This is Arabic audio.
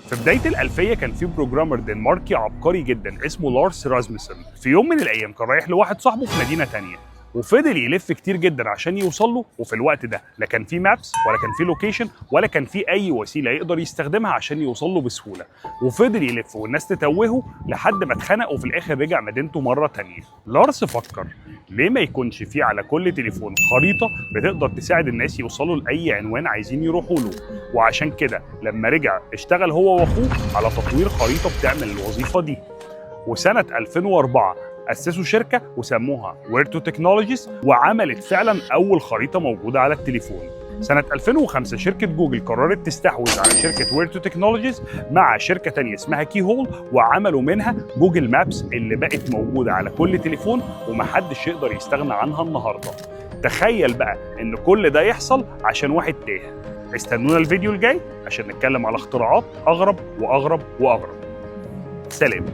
في بداية الألفية كان في بروجرامر دنماركي عبقري جدا اسمه لارس راسموسن. في يوم من الأيام كان رايح لواحد صاحبه في مدينة تانية، وفضل يلف كتير جدا عشان يوصل له. وفي الوقت ده لا كان في مابس ولا كان في لوكيشن ولا كان في أي وسيلة يقدر يستخدمها عشان يوصل له بسهولة. وفضل يلف والناس تتوهه لحد ما اتخنق وفي الآخر رجع مدينته مرة تانية. لارس فكر ليه ما يكونش في على كل تليفون خريطة بتقدر تساعد الناس يوصلوا لأي عنوان عايزين يروحوا له. وعشان كده لما رجع اشتغل هو واخوه على تطوير خريطة بتعمل الوظيفة دي. وسنة 2004 أسسوا شركة وسموها ويرتو تكنولوجيز، وعملت فعلا أول خريطة موجودة على التليفون. سنة 2005 شركة جوجل قررت تستحوذ على شركة ويرتو تكنولوجيز مع شركة تانية اسمها كي هول، وعملوا منها جوجل مابس اللي بقت موجودة على كل تليفون ومحدش يقدر يستغنى عنها النهاردة. تخيل بقى إن كل ده يحصل عشان واحد تاه. استنونا الفيديو الجاي عشان نتكلم على اختراعات أغرب وأغرب وأغرب. سلام.